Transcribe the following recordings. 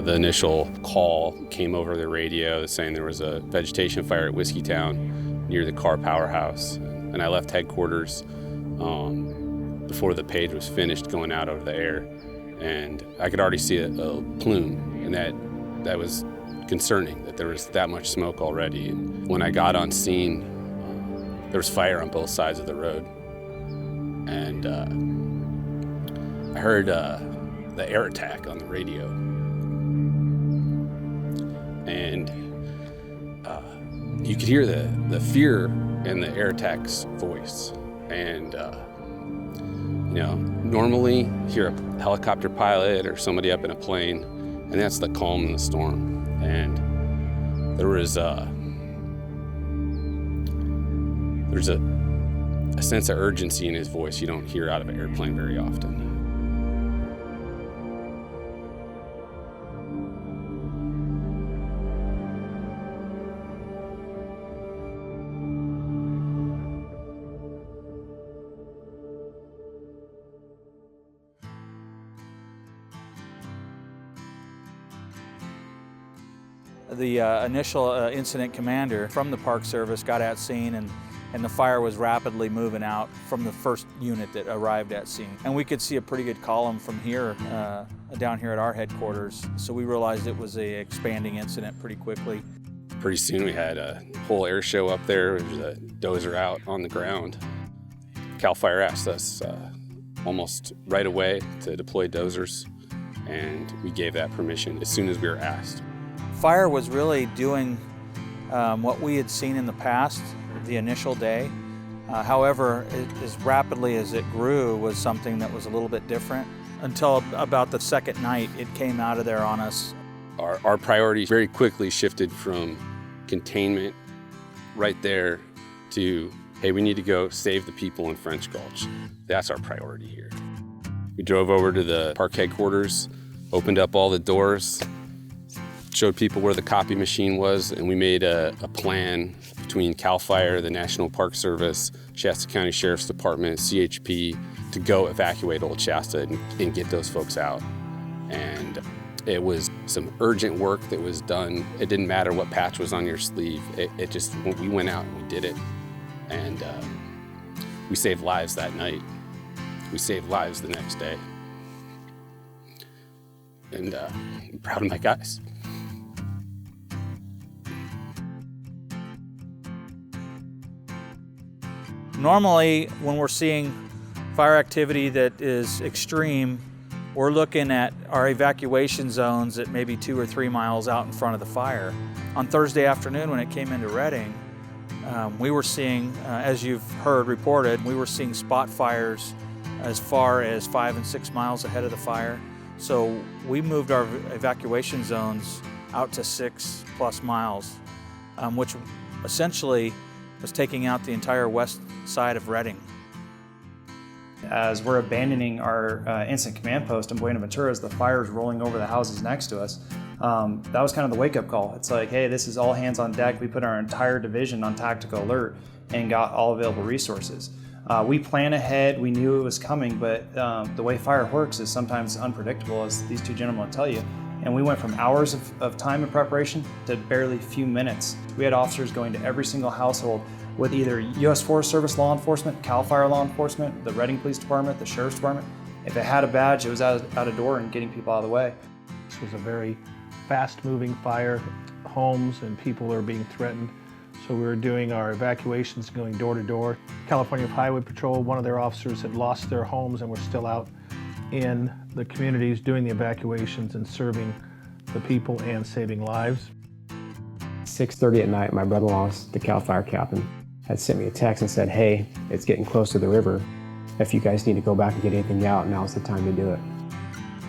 The initial call came over the radio saying there was a vegetation fire at Whiskeytown near the Carr powerhouse. And I left headquarters before the page was finished going out over the air. And I could already see a plume, and that was concerning, that there was that much smoke already. And when I got on scene, there was fire on both sides of the road. And I heard the air attack on the radio. And you could hear the fear in the air attack's voice. And normally you hear a helicopter pilot or somebody up in a plane, and that's the calm in the storm. And there's a sense of urgency in his voice you don't hear out of an airplane very often. The initial incident commander from the Park Service got at scene, and the fire was rapidly moving out from the first unit that arrived at scene. And we could see a pretty good column from here, down here at our headquarters, so we realized it was an expanding incident pretty quickly. Pretty soon we had a whole air show up there. There was a dozer out on the ground. Carr Fire asked us almost right away to deploy dozers, and we gave that permission as soon as we were asked. Fire was really doing what we had seen in the past, the initial day. However, as rapidly as it grew was something that was a little bit different. Until about the second night, it came out of there on us. Our priorities very quickly shifted from containment right there to, hey, we need to go save the people in French Gulch. That's our priority here. We drove over to the park headquarters, opened up all the doors, showed people where the copy machine was, and we made a plan between Carr Fire, the National Park Service, Shasta County Sheriff's Department, CHP, to go evacuate Old Shasta and get those folks out. And it was some urgent work that was done. It didn't matter what patch was on your sleeve. We went out and we did it. And we saved lives that night. We saved lives the next day. And I'm proud of my guys. Normally, when we're seeing fire activity that is extreme, we're looking at our evacuation zones at maybe 2 or 3 miles out in front of the fire. On Thursday afternoon, when it came into Redding, we were seeing, as you've heard reported, we were seeing spot fires as far as 5 and 6 miles ahead of the fire. So we moved our evacuation zones out to 6+ miles, which essentially was taking out the entire west side of Redding. As we're abandoning our incident command post in Buenaventura as the fire's rolling over the houses next to us, that was kind of the wake-up call. It's like, hey, this is all hands on deck. We put our entire division on tactical alert and got all available resources. We plan ahead, we knew it was coming, but the way fire works is sometimes unpredictable, as these two gentlemen will tell you. And we went from hours of time and preparation to barely a few minutes. We had officers going to every single household with either U.S. Forest Service law enforcement, Carr Fire law enforcement, the Redding Police Department, the Sheriff's Department. If it had a badge, it was out a door and getting people out of the way. This was a very fast-moving fire. Homes and people are being threatened. So we were doing our evacuations, going door to door. California Highway Patrol, one of their officers had lost their homes and were still out in the communities doing the evacuations and serving the people and saving lives. 6:30 at night, my brother-in-law, the Carr Fire captain, had sent me a text and said, hey, it's getting close to the river. If you guys need to go back and get anything out, now's the time to do it.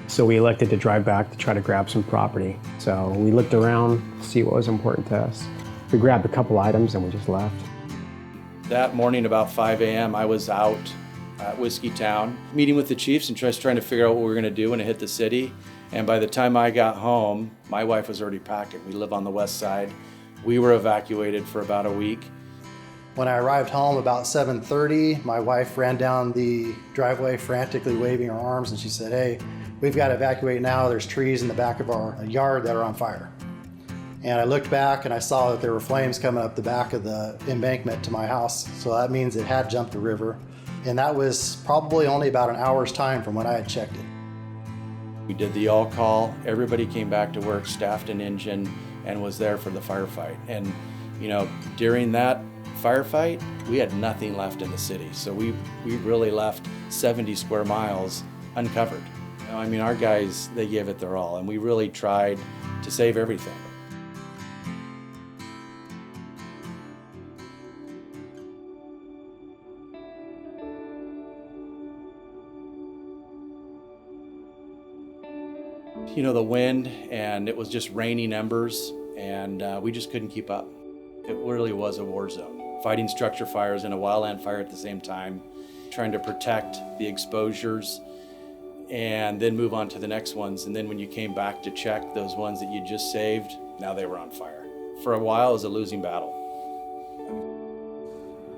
So we elected to drive back to try to grab some property. So we looked around, see what was important to us. We grabbed a couple items and we just left. That morning about 5 a.m. I was out at Whiskeytown meeting with the chiefs and just trying to figure out what we were going to do when it hit the city. And by the time I got home, my wife was already packing. We live on the west side. We were evacuated for about a week. When I arrived home about 7:30, my wife ran down the driveway frantically waving her arms, and she said, "Hey, we've got to evacuate now. There's trees in the back of our yard that are on fire." And I looked back and I saw that there were flames coming up the back of the embankment to my house. So that means it had jumped the river. And that was probably only about an hour's time from when I had checked it. We did the all call. Everybody came back to work, staffed an engine, and was there for the firefight. And, you know, during that firefight, we had nothing left in the city. So we really left 70 square miles uncovered. You know, I mean, our guys, they gave it their all, and we really tried to save everything. You know, the wind, and it was just raining embers, and we just couldn't keep up. It really was a war zone. Fighting structure fires and a wildland fire at the same time, trying to protect the exposures, and then move on to the next ones. And then when you came back to check those ones that you just saved, now they were on fire. For a while, it was a losing battle.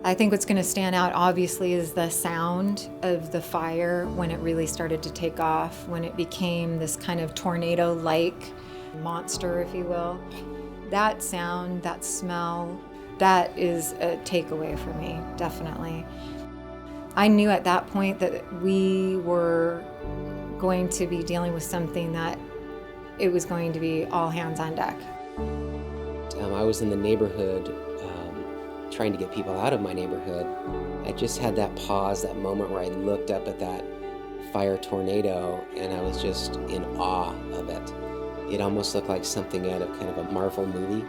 I think what's going to stand out, obviously, is the sound of the fire when it really started to take off, when it became this kind of tornado-like monster, if you will. That sound, that smell, that is a takeaway for me, definitely. I knew at that point that we were going to be dealing with something that it was going to be all hands on deck. I was in the neighborhood trying to get people out of my neighborhood. I just had that pause, that moment where I looked up at that fire tornado and I was just in awe of it. It almost looked like something out of kind of a Marvel movie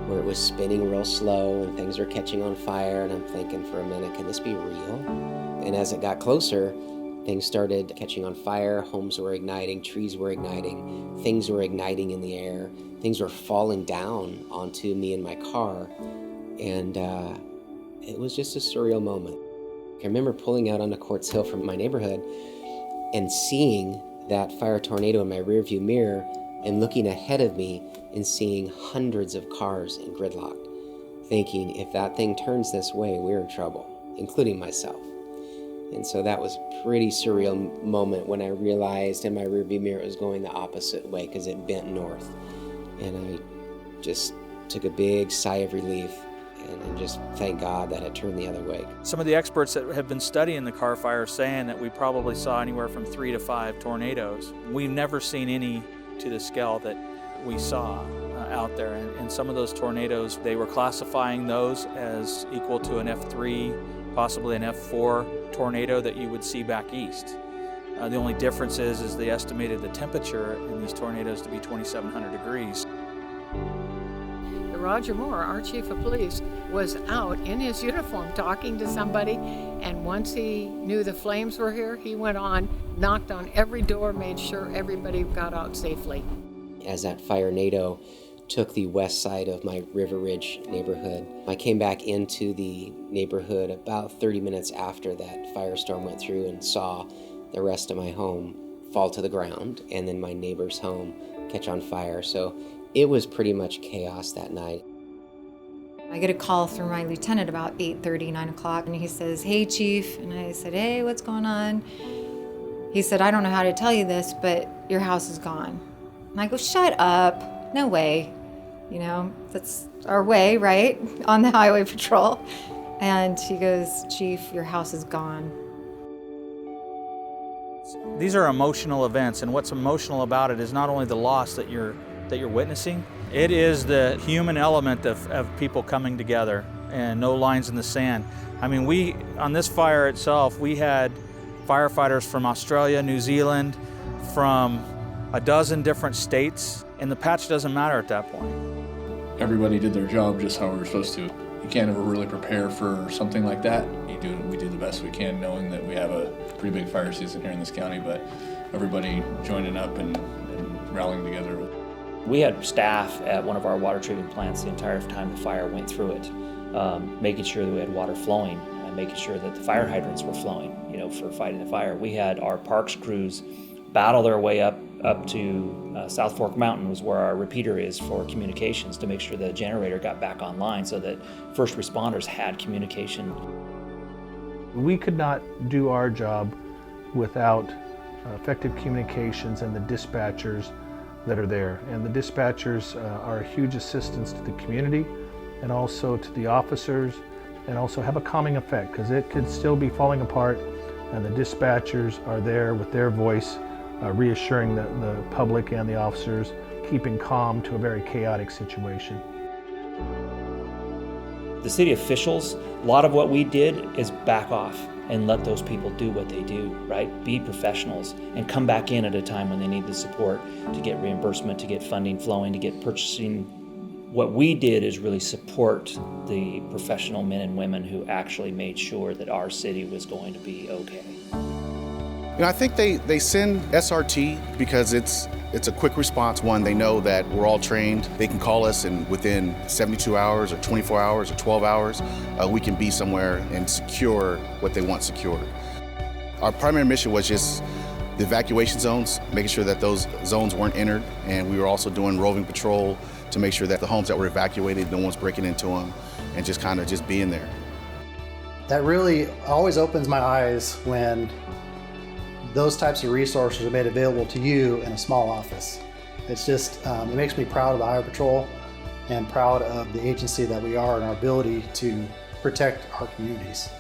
where it was spinning real slow and things were catching on fire, and I'm thinking for a minute, can this be real? And as it got closer, things started catching on fire, homes were igniting, trees were igniting, things were igniting in the air, things were falling down onto me and my car. And it was just a surreal moment. I remember pulling out onto Quartz Hill from my neighborhood and seeing that fire tornado in my rearview mirror and looking ahead of me and seeing hundreds of cars in gridlock, thinking if that thing turns this way, we're in trouble, including myself. And so that was a pretty surreal moment when I realized in my rearview mirror it was going the opposite way because it bent north. And I just took a big sigh of relief and just thank God that it turned the other way. Some of the experts that have been studying the Carr Fire are saying that we probably saw anywhere from 3 to 5 tornadoes. We've never seen any to the scale that we saw out there. And some of those tornadoes, they were classifying those as equal to an F3, possibly an F4 tornado that you would see back east. The only difference is they estimated the temperature in these tornadoes to be 2,700 degrees. Roger Moore, our chief of police, was out in his uniform talking to somebody, and once he knew the flames were here, he went on, knocked on every door, made sure everybody got out safely. As that fire-nado took the west side of my River Ridge neighborhood, I came back into the neighborhood about 30 minutes after that firestorm went through and saw the rest of my home fall to the ground and then my neighbor's home catch on fire. So it was pretty much chaos that night. I get a call from my lieutenant about 8:30, 9 o'clock, and he says, "Hey, Chief." And I said, "Hey, what's going on?" He said, "I don't know how to tell you this, but your house is gone." And I go, "Shut up. No way." You know, that's our way, right? On the highway patrol. And he goes, "Chief, your house is gone." These are emotional events, and what's emotional about it is not only the loss that you're witnessing, it is the human element of people coming together and no lines in the sand. I mean, on this fire itself, we had firefighters from Australia, New Zealand, from a dozen different states, and the patch doesn't matter at that point. Everybody did their job just how we were supposed to. You can't ever really prepare for something like that. We do the best we can, knowing that we have a pretty big fire season here in this county, but everybody joining up and rallying together. We had staff at one of our water treatment plants the entire time the fire went through it, making sure that we had water flowing and making sure that the fire hydrants were flowing, for fighting the fire. We had our parks crews battle their way up up to South Fork Mountain was where our repeater is for communications to make sure the generator got back online so that first responders had communication. We could not do our job without effective communications and the dispatchers that are there. And the dispatchers are a huge assistance to the community and also to the officers, and also have a calming effect because it could still be falling apart, and the dispatchers are there with their voice reassuring the public and the officers, keeping calm to a very chaotic situation. The city officials, a lot of what we did is back off and let those people do what they do, right? Be professionals and come back in at a time when they need the support to get reimbursement, to get funding flowing, to get purchasing. What we did is really support the professional men and women who actually made sure that our city was going to be okay. You know, I think they send SRT because it's a quick response. One, they know that we're all trained. They can call us, and within 72 hours or 24 hours or 12 hours, we can be somewhere and secure what they want secured. Our primary mission was just the evacuation zones, making sure that those zones weren't entered, and we were also doing roving patrol to make sure that the homes that were evacuated, no one's breaking into them, and just kind of just being there. That really always opens my eyes when those types of resources are made available to you in a small office. It's just, it makes me proud of the Highway Patrol and proud of the agency that we are and our ability to protect our communities.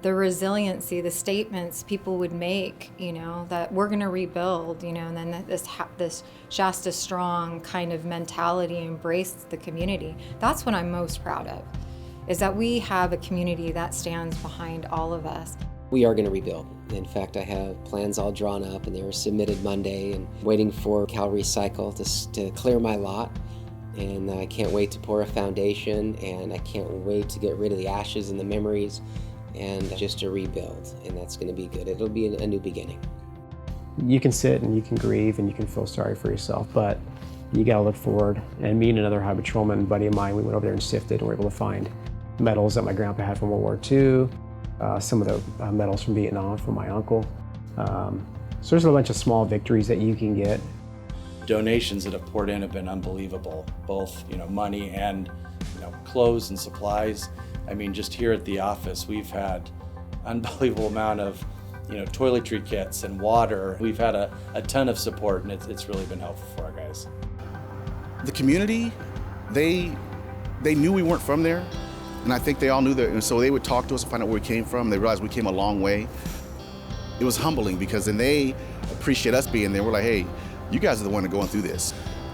The resiliency, the statements people would make, you know, that we're going to rebuild, you know, and then this Shasta strong kind of mentality embraced the community. That's what I'm most proud of, is that we have a community that stands behind all of us. We are going to rebuild. In fact, I have plans all drawn up, and they were submitted Monday, and waiting for Cal Recycle to clear my lot. And I can't wait to pour a foundation, and I can't wait to get rid of the ashes and the memories, and just to rebuild. And that's going to be good. It'll be a new beginning. You can sit and you can grieve and you can feel sorry for yourself, but you got to look forward. And me and another Highway Patrolman buddy of mine, we went over there and sifted and were able to find medals that my grandpa had from World War II, some of the medals from Vietnam from my uncle. So there's a bunch of small victories that you can get. Donations that have poured in have been unbelievable, both money and clothes and supplies. I mean, just here at the office, we've had unbelievable amount of toiletry kits and water. We've had a ton of support, and it's really been helpful for our guys. The community, they knew we weren't from there, and I think they all knew that, and so they would talk to us and find out where we came from. They realized we came a long way. It was humbling because then they appreciate us being there. We're like, hey, you guys are the one that are going through this.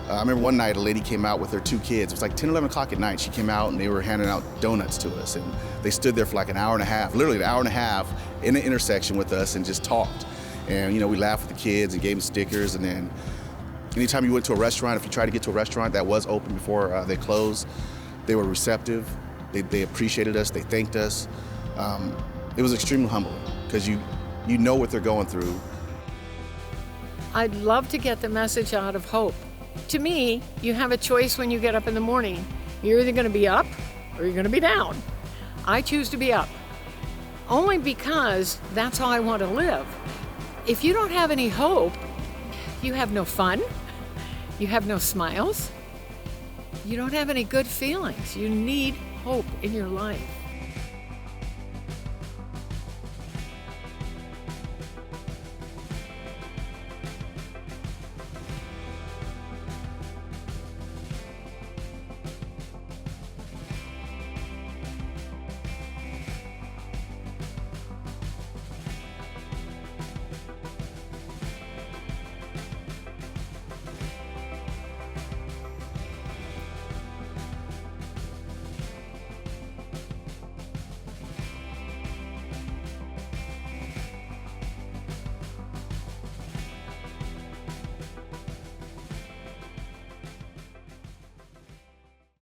I remember one night a lady came out with her 2 kids. It was like 10, 11 o'clock at night. She came out and they were handing out donuts to us, and they stood there for like an hour and a half, literally an hour and a half in the intersection with us and just talked. And we laughed with the kids and gave them stickers. And then anytime you went to a restaurant, if you tried to get to a restaurant that was open before they closed, they were receptive. They appreciated us. They thanked us. It was extremely humbling because you know what they're going through. I'd love to get the message out of hope. To me, you have a choice when you get up in the morning. You're either going to be up or you're going to be down. I choose to be up, only because that's how I want to live. If you don't have any hope, you have no fun, you have no smiles, you don't have any good feelings. You need hope in your life.